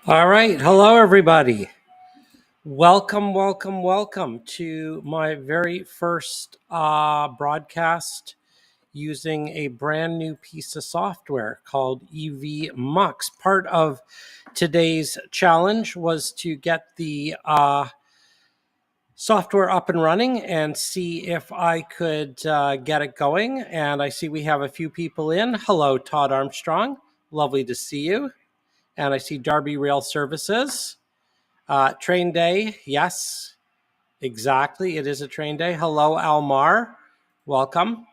All right. Hello, everybody. Welcome to my very first broadcast using a brand new piece of software called EV Mux. Part of today's challenge was to get the software up and running and see if I could get it going. And I see we have a few people in. Hello, Todd Armstrong. Lovely to see you. And I see Darby Rail Services. Train day, yes, exactly. It is a train day. Hello, Almar. Welcome.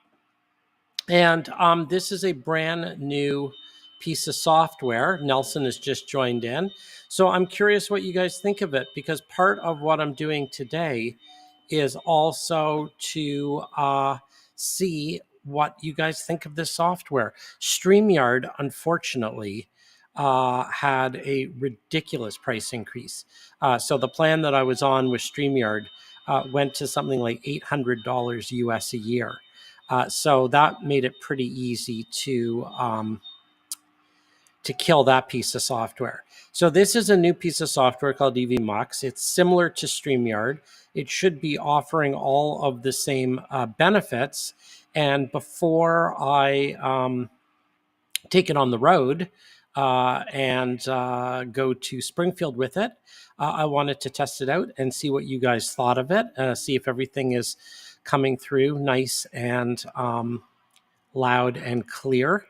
And this is a brand new piece of software. Nelson has just joined in. So I'm curious what you guys think of it, because part of what I'm doing today is also to see what you guys think of this software. StreamYard, unfortunately, had a ridiculous price increase. So the plan that I was on with StreamYard went to something like $800 US a year. So that made it pretty easy to kill that piece of software. So this is a new piece of software called EVMux. It's similar to StreamYard. It should be offering all of the same benefits. And before I take it on the road and go to Springfield with it, I wanted to test it out and see what you guys thought of it, see if everything is coming through nice and loud and clear.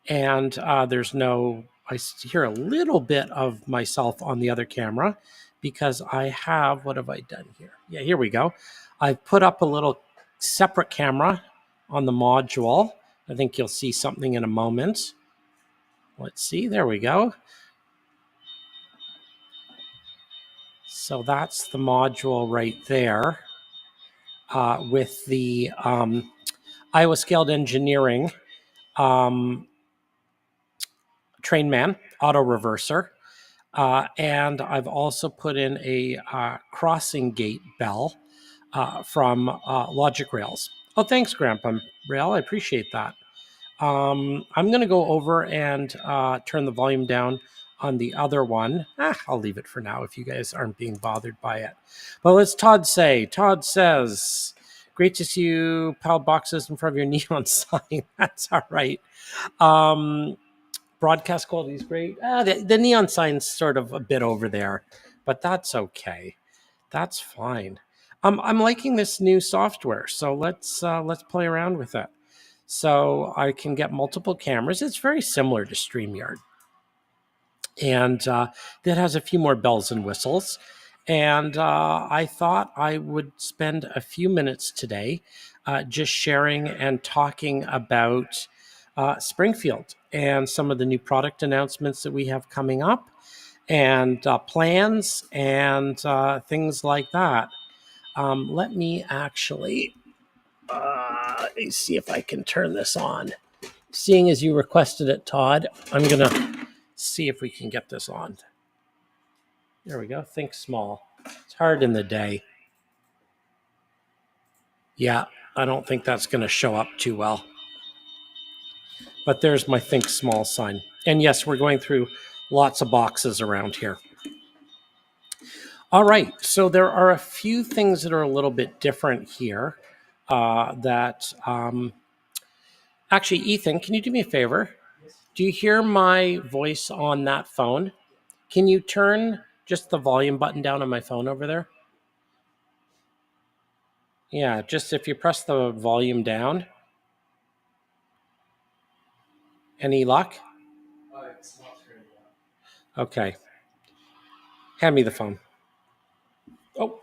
And there's no, I hear a little bit of myself on the other camera because I have, what have I done here? Yeah, here we go. I've put up a little separate camera on the module. I think you'll see something in a moment. Let's see, there we go. So that's the module right there with the Iowa Scaled Engineering Train Man auto reverser. And I've also put in a crossing gate bell from Logic Rails. Oh, thanks, Grandpa Rail. I appreciate that. I'm going to go over and turn the volume down on the other one. I'll leave it for now if you guys aren't being bothered by it. But let's Todd say. Todd says, great to see you, pal boxes in front of your neon sign. That's all right. Broadcast quality is great. The neon sign's sort of a bit over there, but that's okay. That's fine. I'm liking this new software, so let's play around with it. So I can get multiple cameras. It's very similar to StreamYard, and that has a few more bells and whistles. And I thought I would spend a few minutes today just sharing and talking about Springfield and some of the new product announcements that we have coming up and plans and things like that. Let me actually see if I can turn this on. Seeing as you requested it, Todd, I'm going to see if we can get this on. There we go. Think small. It's hard in the day. Yeah, I don't think that's going to show up too well. But there's my think small sign. And yes, we're going through lots of boxes around here. All right, so there are a few things that are a little bit different here actually, Ethan, can you do me a favor? Do you hear my voice on that phone? Can you turn just the volume button down on my phone over there? Yeah, just if you press the volume down. Any luck? It's not turning on. Okay. Hand me the phone. Oh,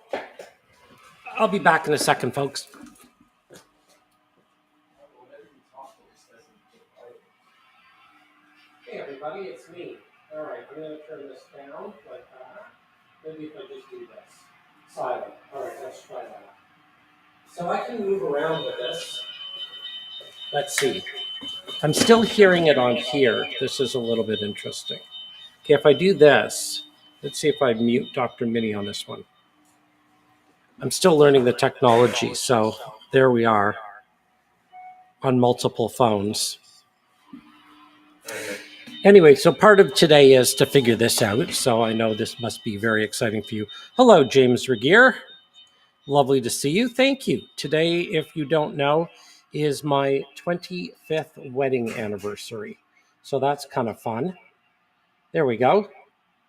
I'll be back in a second, folks. Hey, everybody, it's me. All right, I'm going to turn this down like that. Maybe if I just do this. Silent. All right, let's try that. So I can move around with this. Let's see. I'm still hearing it on here. This is a little bit interesting. Okay, if I do this, let's see if I mute Dr. Mini on this one. I'm still learning the technology, so there we are on multiple phones. Anyway, so part of today is to figure this out. So I know this must be very exciting for you. Hello, James Regier. Lovely to see you. Thank you. Today, if you don't know, is my 25th wedding anniversary. So that's kind of fun. There we go.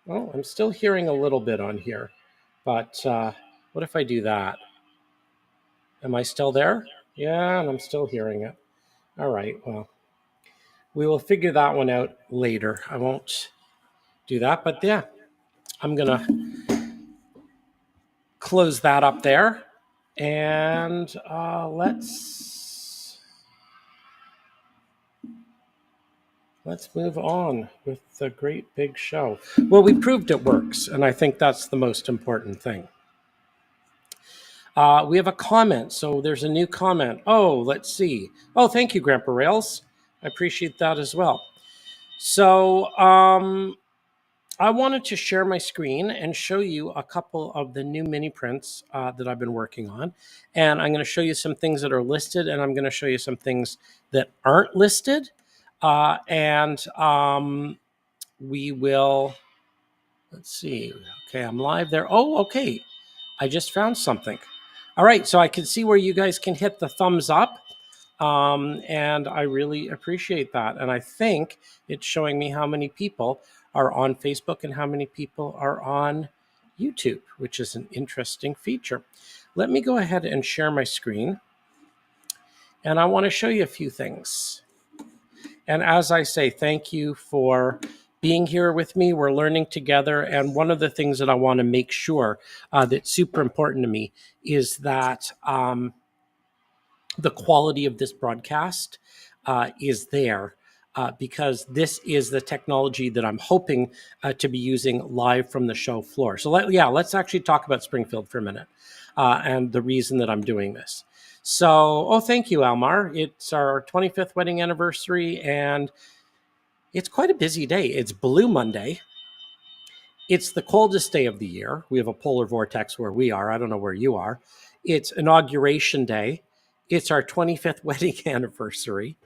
Oh, I'm still hearing a little bit on here. But what if I do that? Am I still there? Yeah, and I'm still hearing it. All right. Well, we will figure that one out later. I won't do that. But yeah, I'm going to close that up there. And let's move on with the great big show. Well, we proved it works, and I think that's the most important thing. We have a comment. So there's a new comment. Oh, let's see. Oh, thank you, Grandpa Rails. I appreciate that as well. So I wanted to share my screen and show you a couple of the new mini prints that I've been working on. And I'm going to show you some things that are listed, and I'm going to show you some things that aren't listed. We will, let's see. Okay, I'm live there. Oh, okay. I just found something. All right, so I can see where you guys can hit the thumbs up. And I really appreciate that. And I think it's showing me how many people are on Facebook and how many people are on YouTube, which is an interesting feature. Let me go ahead and share my screen. And I want to show you a few things. And as I say, thank you for being here with me. We're learning together. And one of the things that I want to make sure that's super important to me is that the quality of this broadcast is there because this is the technology that I'm hoping to be using live from the show floor. So let's actually talk about Springfield for a minute and the reason that I'm doing this. So, thank you, Almar. It's our 25th wedding anniversary, and it's quite a busy day. It's Blue Monday. It's the coldest day of the year. We have a polar vortex where we are. I don't know where you are. It's Inauguration Day. It's our 25th wedding anniversary.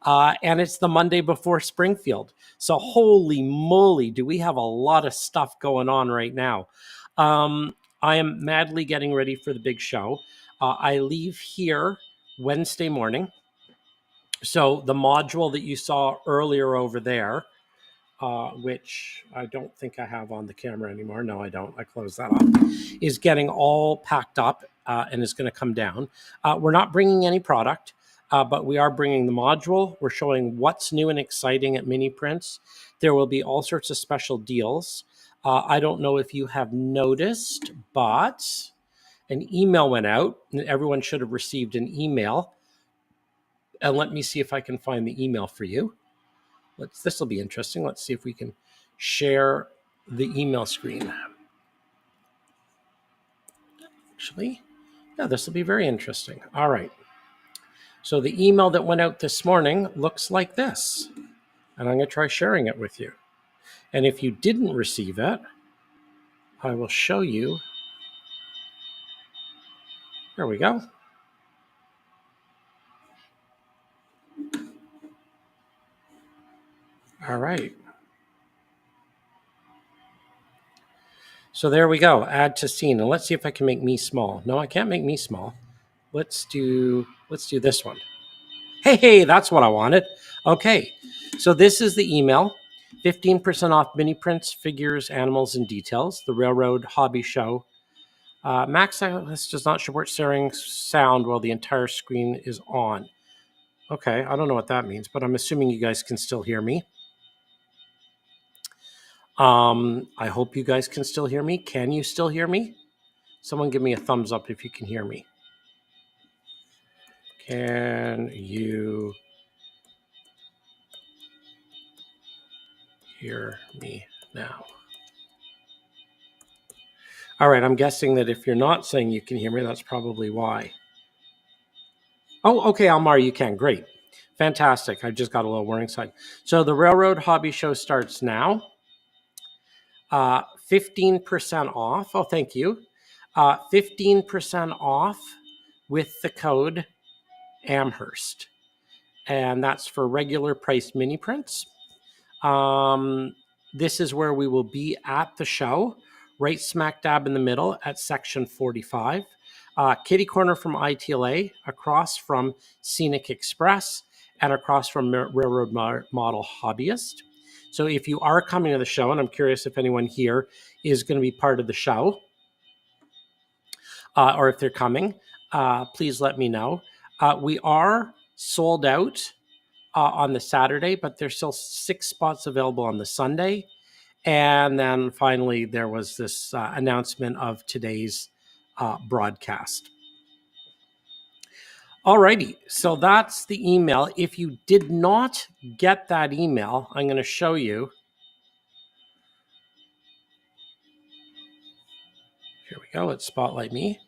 And it's the Monday before Springfield. So holy moly, do we have a lot of stuff going on right now. I am madly getting ready for the big show. I leave here Wednesday morning. So the module that you saw earlier over there, which I don't think I have on the camera anymore. No, I don't. I closed that off. Is getting all packed up and is going to come down. We're not bringing any product, but we are bringing the module. We're showing what's new and exciting at Mini Prints. There will be all sorts of special deals. I don't know if you have noticed, but an email went out, and everyone should have received an email. And let me see if I can find the email for you. This will be interesting. Let's see if we can share the email screen. Actually, yeah, this will be very interesting. All right. So the email that went out this morning looks like this. And I'm going to try sharing it with you. And if you didn't receive it, I will show you. There we go. All right. So there we go. Add to scene. And let's see if I can make me small. No, I can't make me small. Let's do this one. Hey, that's what I wanted. Okay. So this is the email. 15% off mini prints, figures, animals, and details. The Railroad Hobby Show. Max does not support sharing sound while the entire screen is on. Okay, I don't know what that means, but I'm assuming you guys can still hear me. I hope you guys can still hear me. Can you still hear me? Someone give me a thumbs up if you can hear me. Can you hear me now? All right, I'm guessing that if you're not saying you can hear me, that's probably why. Oh, okay, Almar, you can. Great. Fantastic. I just got a little warning sign. So the Railroad Hobby Show starts now. 15% off. Oh, thank you. 15% off with the code Amherst. And that's for regular price mini prints. This is where we will be at the show, right smack dab in the middle at section 45. Kitty corner from ITLA, across from Scenic Express, and across from Railroad Model Hobbyist. So if you are coming to the show, and I'm curious if anyone here is going to be part of the show, or if they're coming, please let me know. We are sold out on the Saturday, but there's still 6 spots available on the Sunday. And then finally, there was this announcement of today's broadcast. Alrighty, so that's the email. If you did not get that email, I'm going to show you. Here we go. Let's spotlight me.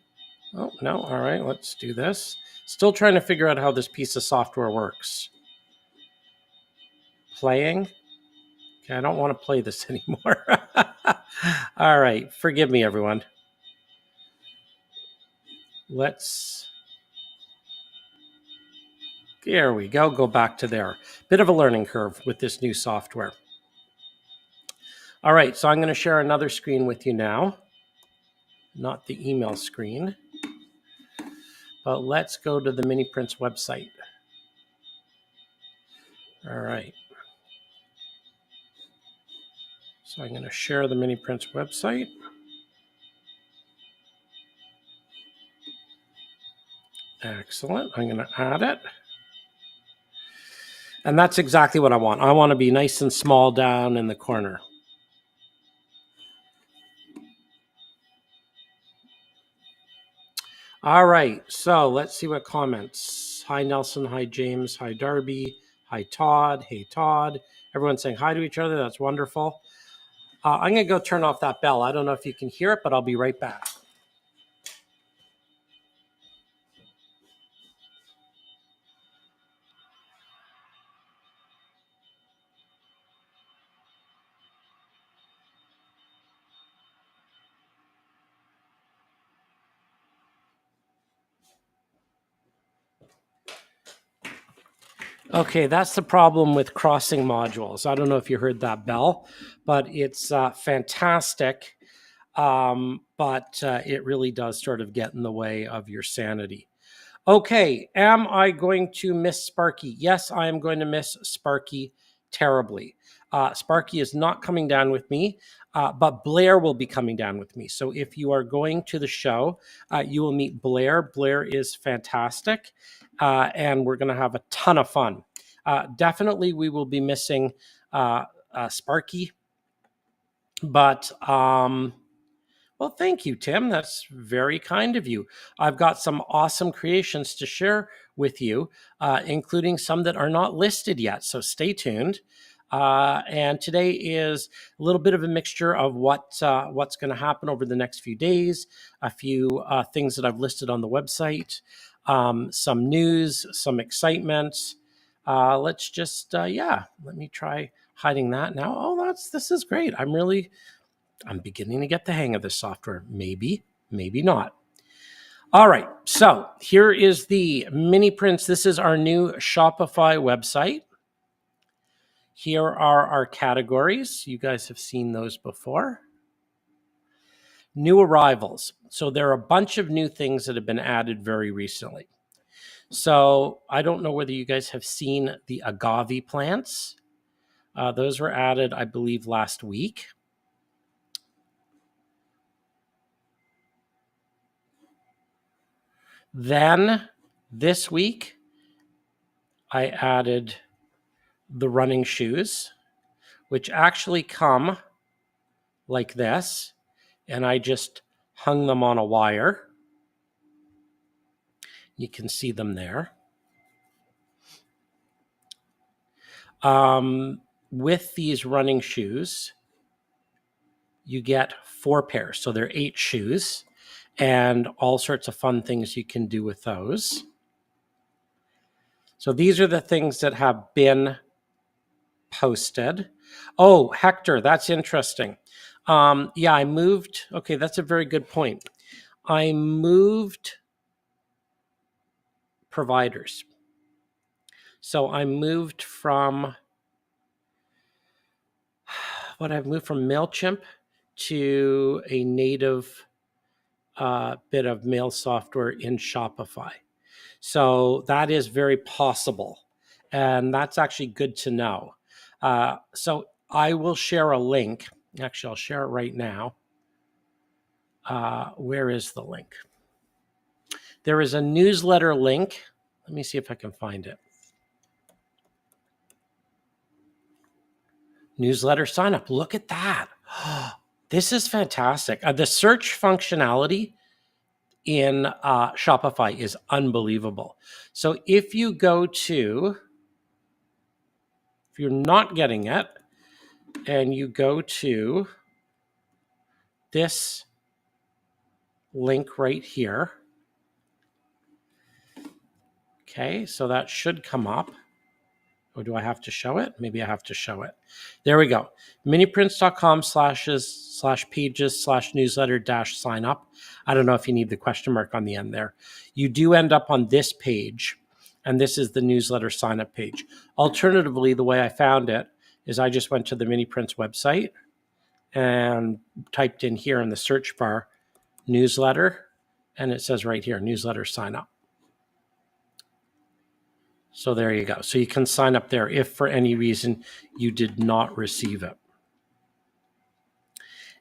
Oh, no. All right, let's do this. Still trying to figure out how this piece of software works. Playing. Okay, I don't want to play this anymore. All right, forgive me, everyone. There we go. Go back to there. Bit of a learning curve with this new software. All right, so I'm going to share another screen with you now. Not the email screen. But let's go to the miniprints website. All right. So I'm going to share the miniprints website. Excellent. I'm going to add it. And that's exactly what I want. I want to be nice and small down in the corner. All right, so let's see what comments. Hi, Nelson. Hi, James. Hi, Darby. Hi, Todd. Hey, Todd. Everyone's saying hi to each other. That's wonderful. I'm going to go turn off that bell. I don't know if you can hear it, but I'll be right back. Okay, that's the problem with crossing modules. I don't know if you heard that bell, but it's fantastic. But it really does sort of get in the way of your sanity. Okay, am I going to miss Sparky? Yes, I am going to miss Sparky terribly. Sparky is not coming down with me, but Blair will be coming down with me. So if you are going to the show, you will meet Blair. Blair is fantastic, and we're going to have a ton of fun. Definitely, we will be missing Sparky, but well, thank you, Tim. That's very kind of you. I've got some awesome creations to share with you, including some that are not listed yet. So stay tuned. And today is a little bit of a mixture of what's going to happen over the next few days, a few things that I've listed on the website, some news, some excitement. Let's just, let me try hiding that now. Oh, this is great. I'm beginning to get the hang of this software. Maybe, maybe not. All right, so here is the miniprints. This is our new Shopify website. Here are our categories. You guys have seen those before. New arrivals. So there are a bunch of new things that have been added very recently. So I don't know whether you guys have seen the agave plants. Those were added, I believe, last week. Then this week, I added the running shoes, which actually come like this, and I just hung them on a wire. You can see them there. With these running shoes, you get 4 pairs, so they're 8 shoes, and all sorts of fun things you can do with those. So these are the things that have been posted. Oh, Hector, that's interesting. I moved. Okay, that's a very good point. I moved providers. So I moved from what I've moved from MailChimp to a native bit of mail software in Shopify. So that is very possible. And that's actually good to know. So I will share a link. Actually, I'll share it right now. Where is the link? There is a newsletter link. Let me see if I can find it. Newsletter sign up. Look at that. This is fantastic. The search functionality in Shopify is unbelievable. So if you go to, if you're not getting it, and you go to this link right here. Okay, so that should come up. Or do I have to show it? Maybe I have to show it. There we go. miniprints.com/pages/newsletter-sign up. I don't know if you need the question mark on the end there. You do end up on this page, and this is the newsletter sign up page. Alternatively, the way I found it is I just went to the Miniprints website and typed in here in the search bar, newsletter, and it says right here, newsletter sign up. So there you go. So you can sign up there if for any reason you did not receive it.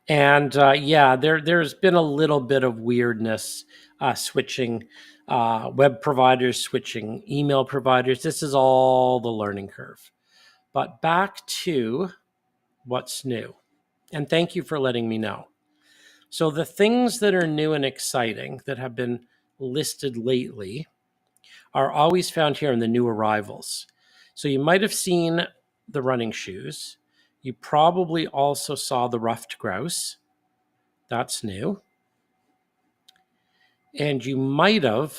And yeah, there's been a little bit of weirdness switching web providers, switching email providers. This is all the learning curve. But back to what's new. And thank you for letting me know. So the things that are new and exciting that have been listed lately are always found here in the new arrivals. So you might have seen the running shoes. You probably also saw the ruffed grouse. That's new. And you might have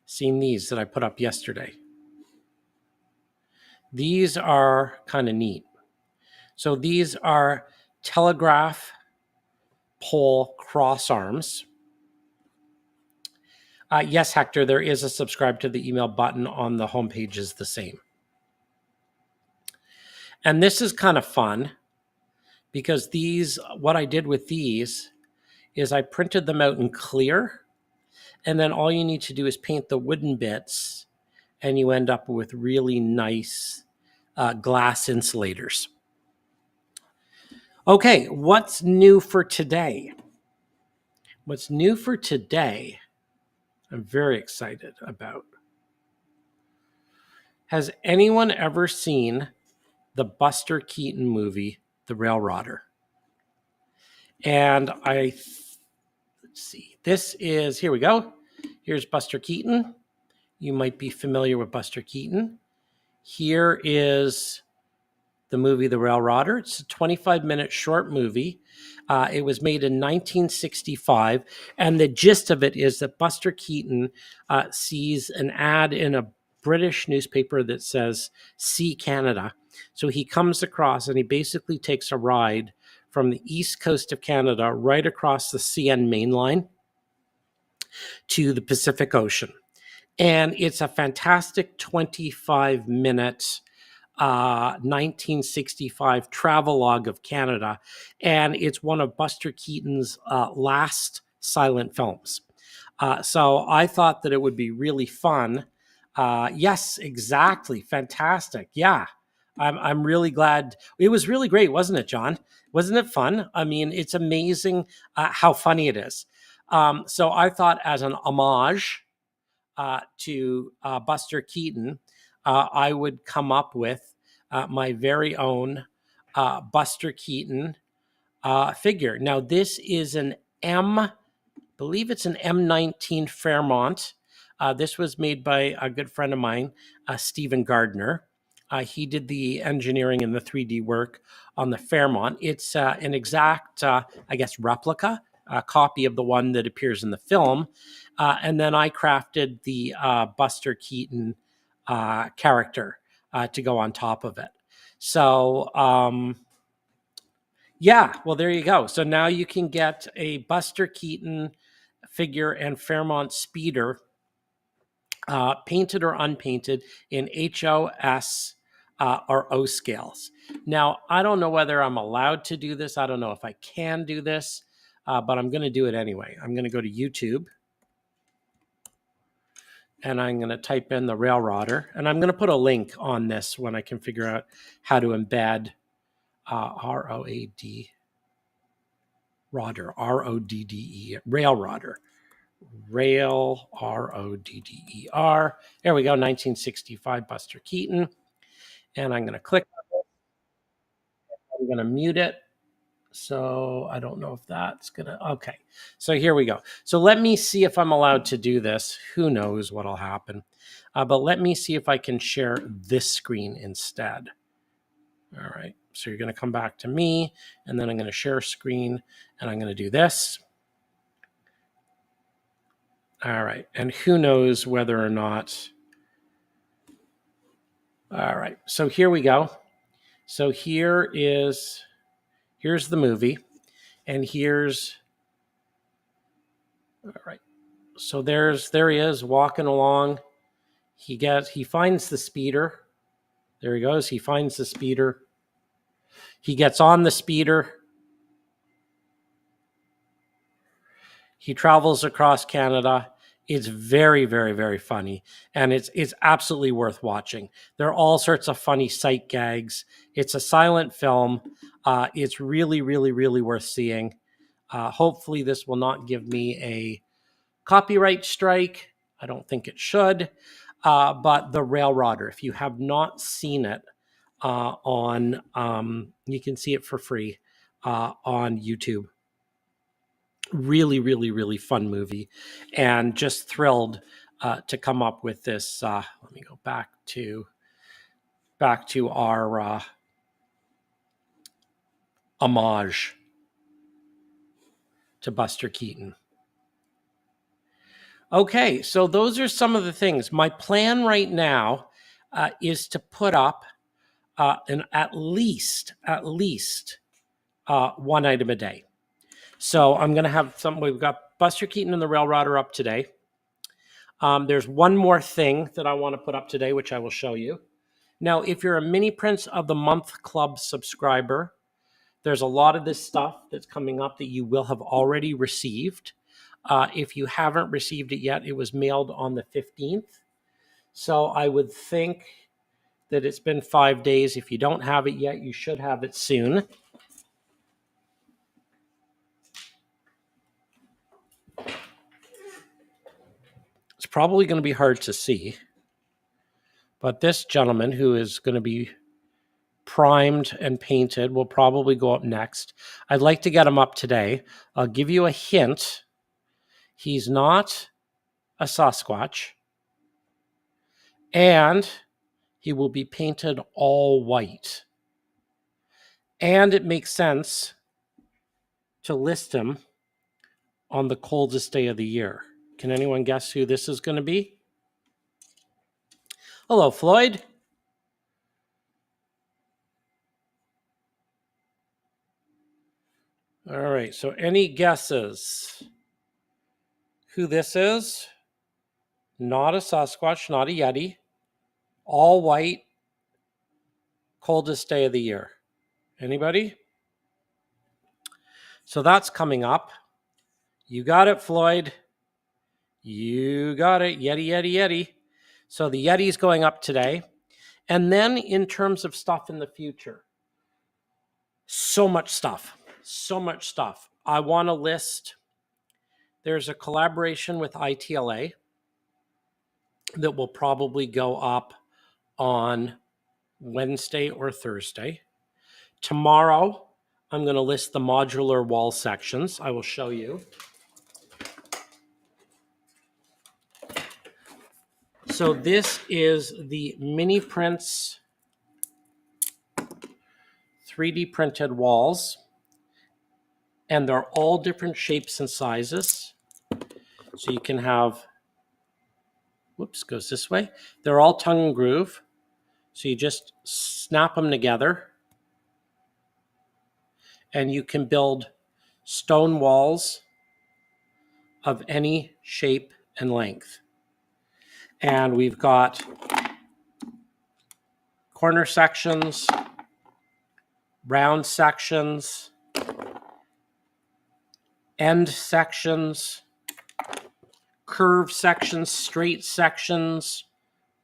seen these that I put up yesterday. These are kind of neat. So these are telegraph pole cross arms. Yes, Hector, there is a subscribe to the email button on the homepage is the same. And this is kind of fun because these, what I did with these is I printed them out in clear, and then all you need to do is paint the wooden bits and you end up with really nice glass insulators. Okay, what's new for today? What's new for today, I'm very excited about. Has anyone ever seen the Buster Keaton movie, The Railrodder? And let's see, this is, here we go. Here's Buster Keaton. You might be familiar with Buster Keaton. Here is the movie The Railrodder. It's a 25-minute short movie. It was made in 1965, and the gist of it is that Buster Keaton sees an ad in a British newspaper that says, "See Canada." So he comes across and he basically takes a ride from the east coast of Canada right across the CN main line to the Pacific Ocean. And it's a fantastic 25-minute 1965 travelogue of Canada, and it's one of Buster Keaton's last silent films. So I thought that it would be really fun. Yes, exactly. Fantastic. Yeah, I'm really glad. It was really great, wasn't it, John? Wasn't it fun? I mean, it's amazing how funny it is. So I thought as an homage to Buster Keaton, I would come up with my very own Buster Keaton figure. Now, this is an I believe it's an M19 Fairmont. This was made by a good friend of mine, Stephen Gardner. He did the engineering and the 3D work on the Fairmont. It's an exact, I guess, replica, a copy of the one that appears in the film. And then I crafted the Buster Keaton character to go on top of it. So, yeah, well, there you go. So now you can get a Buster Keaton figure and Fairmont speeder, painted or unpainted, in HOS are O scales. Now, I don't know whether I'm allowed to do this. I don't know if I can do this, but I'm going to do it anyway. I'm going to go to YouTube, and I'm going to type in the Railrodder, and I'm going to put a link on this when I can figure out how to embed R-O-A-D, Rodder, R-O-D-D-E, Railrodder. Rail, R-O-D-D-E-R. There we go, 1965 Buster Keaton. And I'm going to click on it. I'm going to mute it. So I don't know if that's going to, okay. So here we go. So let me see if I'm allowed to do this. Who knows what'll happen. But let me see if I can share this screen instead. All right. So you're going to come back to me, and then I'm going to share screen, and I'm going to do this. All right. And who knows whether or not. All right. So here we go. So here's the movie, and here's, all right. So there he is walking along. He finds the speeder. There he goes. He finds the speeder. He gets on the speeder. He travels across Canada. It's very, very, very funny, and it's absolutely worth watching. There are all sorts of funny sight gags. It's a silent film. It's really, really, really worth seeing. Hopefully, this will not give me a copyright strike. I don't think it should. But the Railrodder, if you have not seen it you can see it for free on YouTube. Really, really, really fun movie, and just thrilled to come up with this. Let me go back to our homage to Buster Keaton. Okay, so those are some of the things. My plan right now is to put up at least one item a day. So I'm going to have we've got Buster Keaton and the Railrodder up today. There's one more thing that I want to put up today, which I will show you. Now, if you're a Mini Prints of the Month Club subscriber, there's a lot of this stuff that's coming up that you will have already received. If you haven't received it yet, it was mailed on the 15th. So I would think that it's been 5 days. If you don't have it yet, you should have it soon. It's probably going to be hard to see, but this gentleman who is going to be primed and painted will probably go up next. I'd like to get him up today. I'll give you a hint. He's not a Sasquatch, and he will be painted all white. And it makes sense to list him on the coldest day of the year. Can anyone guess who this is going to be? Hello, Floyd. All right, so any guesses who this is? Not a Sasquatch, not a Yeti. All white, coldest day of the year. Anybody? So that's coming up. You got it, Floyd. You got it. Yeti, Yeti, Yeti. So the Yeti's going up today. And then in terms of stuff in the future, so much stuff. I want to list, there's a collaboration with ITLA that will probably go up on Wednesday or Thursday. Tomorrow, I'm going to list the modular wall sections. I will show you. So this is the Mini Prints 3D printed walls, and they're all different shapes and sizes. So you can have, whoops, goes this way. They're all tongue and groove. So you just snap them together, and you can build stone walls of any shape and length. And we've got corner sections, round sections, end sections, curve sections, straight sections,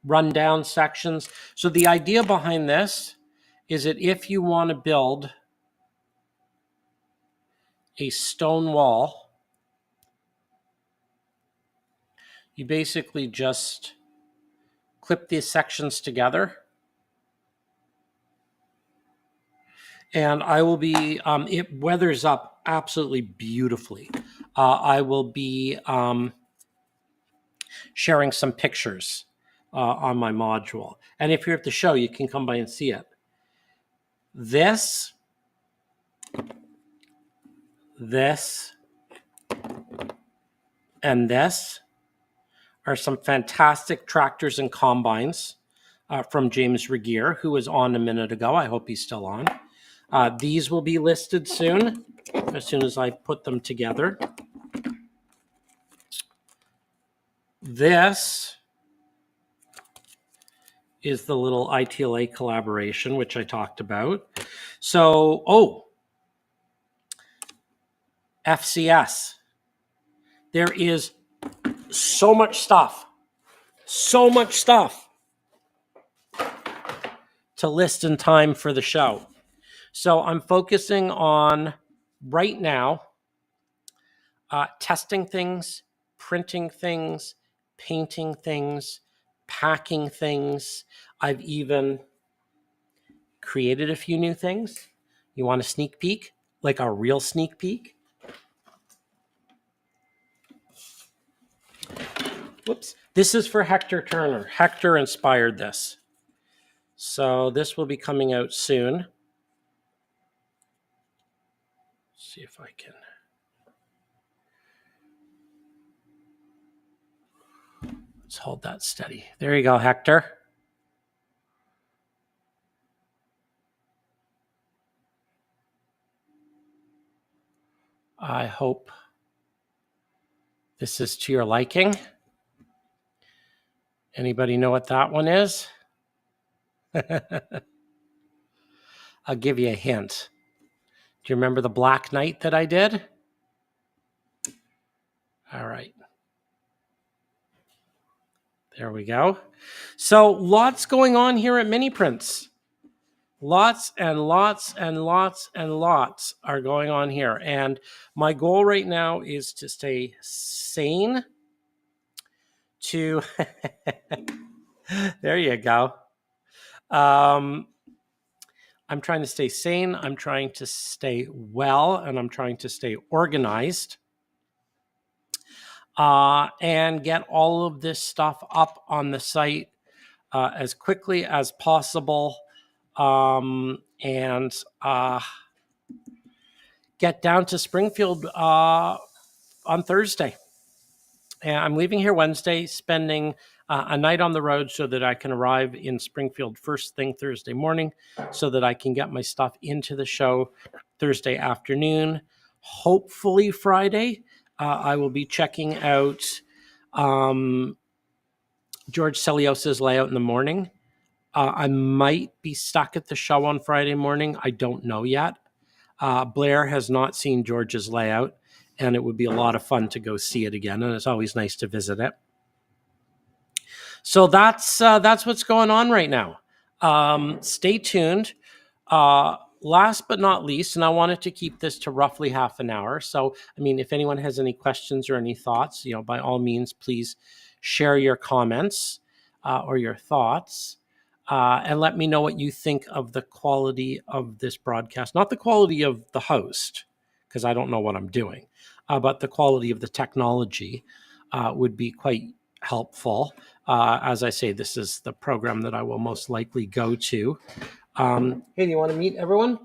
rundown sections. So the idea behind this is that if you want to build a stone wall, you basically just clip these sections together. And I will be, it weathers up absolutely beautifully. I will be sharing some pictures on my module. And if you're at the show, you can come by and see it. This, and this are some fantastic tractors and combines from James Regier, who was on a minute ago. I hope he's still on. These will be listed soon, as soon as I put them together. This is the little ITLA collaboration, which I talked about. So, FCS. There is so much stuff to list in time for the show. So I'm focusing on, right now, testing things, printing things, painting things, packing things. I've even created a few new things. You want a sneak peek? Like a real sneak peek? Whoops. This is for Hector Turner. Hector inspired this. So this will be coming out soon. Let's see if I can. Let's hold that steady. There you go, Hector. I hope this is to your liking. Anybody know what that one is? I'll give you a hint. Do you remember the Black Knight that I did? All right. There we go. So lots going on here at miniprints. Lots and lots and lots and lots are going on here. And my goal right now is to stay sane, to, there you go. I'm trying to stay sane. I'm trying to stay well, and I'm trying to stay organized. And get all of this stuff up on the site as quickly as possible. And get down to Springfield on Thursday. And I'm leaving here Wednesday, spending a night on the road so that I can arrive in Springfield first thing Thursday morning, so that I can get my stuff into the show Thursday afternoon. Hopefully Friday, I will be checking out George Celios's layout in the morning. I might be stuck at the show on Friday morning. I don't know yet. Blair has not seen George's layout, and it would be a lot of fun to go see it again, and it's always nice to visit it. So that's what's going on right now. Stay tuned. Last but not least, and I wanted to keep this to roughly half an hour. So, I mean, if anyone has any questions or any thoughts, by all means, please share your comments or your thoughts. And let me know what you think of the quality of this broadcast. Not the quality of the host, because I don't know what I'm doing, but the quality of the technology would be quite helpful. As I say, this is the program that I will most likely go to. Hey, do you want to meet everyone?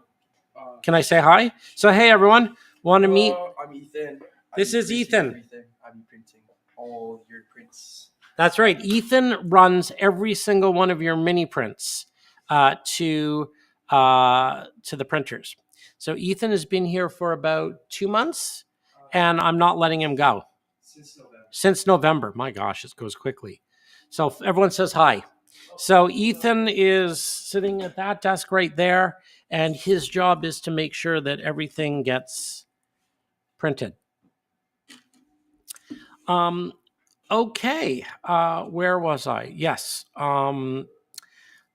Can I say hi? So, hey, everyone. Want to meet? I'm Ethan. This is Ethan. I'm printing all your prints. That's right. Ethan runs every single one of your mini prints to the printers. So Ethan has been here for about 2 months, and I'm not letting him go. Since November. Since November. My gosh, it goes quickly. So everyone says hi. So Ethan is sitting at that desk right there, and his job is to make sure that everything gets printed. Okay, where was I? Yes. Barn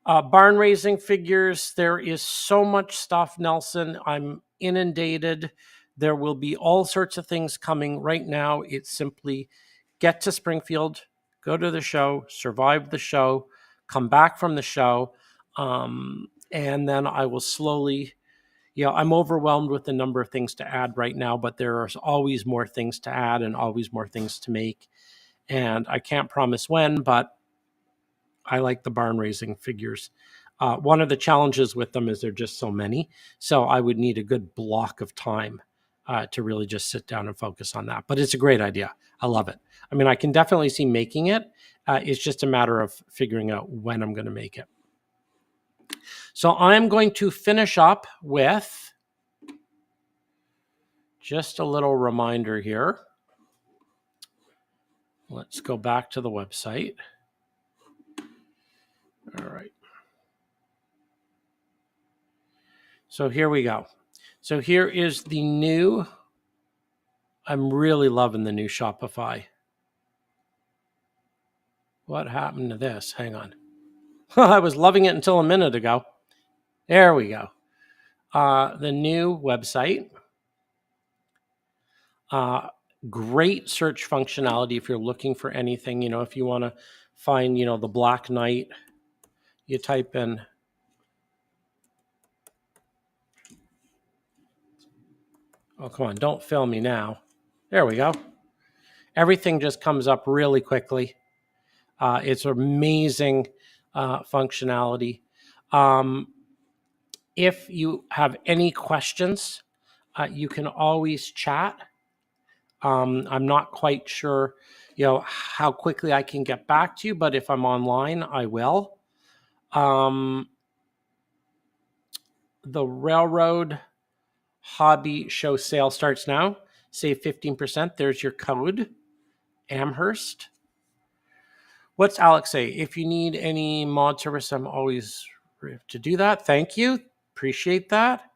raising figures. There is so much stuff, Nelson. I'm inundated. There will be all sorts of things coming right now. It's simply get to Springfield, go to the show, survive the show, come back from the show, and then I will slowly. I'm overwhelmed with the number of things to add right now, but there are always more things to add and always more things to make. And I can't promise when, but I like the barn raising figures. One of the challenges with them is there are just so many. So I would need a good block of time to really just sit down and focus on that. But it's a great idea. I love it. I mean, I can definitely see making it. It's just a matter of figuring out when I'm going to make it. So I'm going to finish up with just a little reminder here. Let's go back to the website. All right. So here we go. So here is the new, I'm really loving the new Shopify. What happened to this? Hang on. I was loving it until a minute ago. There we go. The new website. Great search functionality if you're looking for anything. If you want to find, the Black Knight, you type in. Oh, come on. Don't fail me now. There we go. Everything just comes up really quickly. It's amazing functionality. If you have any questions, you can always chat. I'm not quite sure, how quickly I can get back to you, but if I'm online, I will. The Railroad Hobby Show sale starts now. Save 15%. There's your code, Amherst. What's Alex say? If you need any mod service, I'm always ready to do that. Thank you. Appreciate that.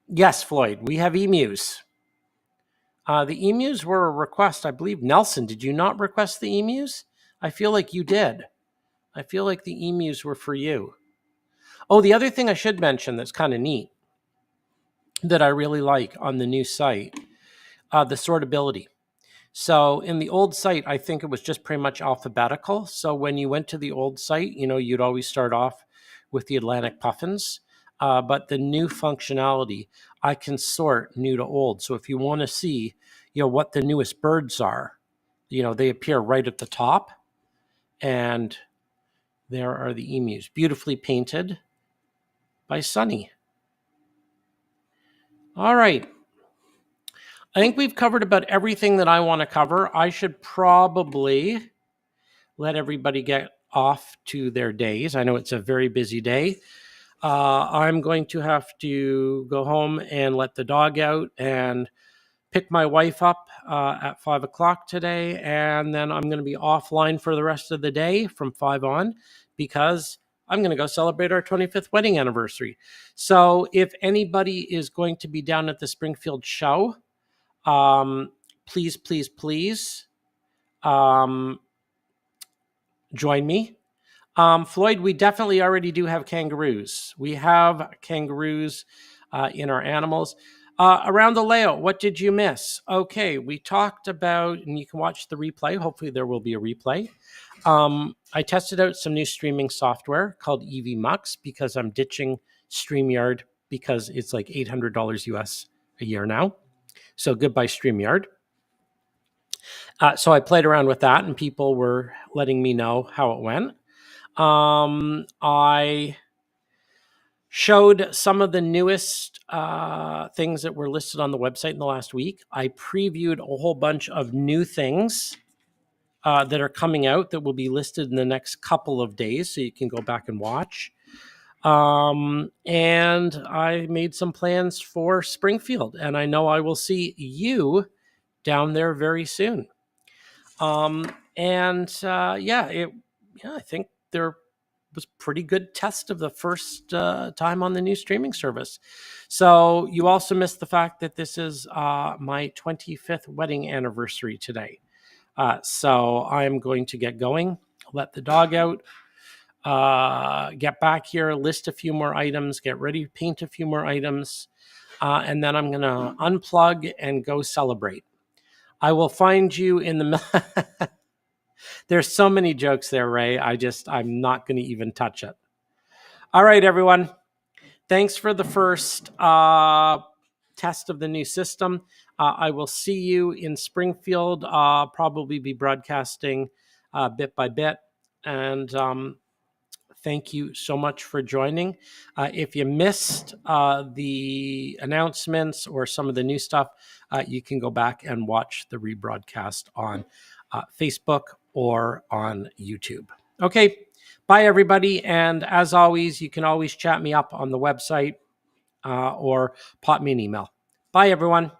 Yes, Floyd, we have emus. The emus were a request. I believe, Nelson, did you not request the emus? I feel like you did. I feel like the emus were for you. Oh, the other thing I should mention that's kind of neat that I really like on the new site, the sortability. So in the old site, I think it was just pretty much alphabetical. So when you went to the old site, you'd always start off with the Atlantic puffins. But the new functionality, I can sort new to old. So if you want to see, what the newest birds are, they appear right at the top. And there are the emus, beautifully painted by Sunny. All right. I think we've covered about everything that I want to cover. I should probably let everybody get off to their days. I know it's a very busy day. I'm going to have to go home and let the dog out and pick my wife up at 5 o'clock today. And then I'm going to be offline for the rest of the day from 5 on because I'm going to go celebrate our 25th wedding anniversary. So if anybody is going to be down at the Springfield show, please, please, please join me. Floyd, we definitely already do have kangaroos. We have kangaroos in our animals. Around the layout, what did you miss? Okay, we talked about, and you can watch the replay. Hopefully there will be a replay. I tested out some new streaming software called EV Mux because I'm ditching StreamYard because it's like $800 US a year now. So goodbye StreamYard. So I played around with that and people were letting me know how it went. I showed some of the newest things that were listed on the website in the last week. I previewed a whole bunch of new things that are coming out that will be listed in the next couple of days, so you can go back and watch. And I made some plans for Springfield, and I know I will see you down there very soon. I think there was pretty good test of the first time on the new streaming service. So you also missed the fact that this is my 25th wedding anniversary today. So I'm going to get going, let the dog out, get back here, list a few more items, get ready to paint a few more items, and then I'm going to unplug and go celebrate. I will find you in the There's so many jokes there, Ray. I'm not going to even touch it. All right, everyone. Thanks for the first test of the new system. I will see you in Springfield. Probably be broadcasting bit by bit. And thank you so much for joining. If you missed the announcements or some of the new stuff, you can go back and watch the rebroadcast on Facebook or on YouTube. Okay, bye everybody. And as always, you can always chat me up on the website or pop me an email. Bye everyone.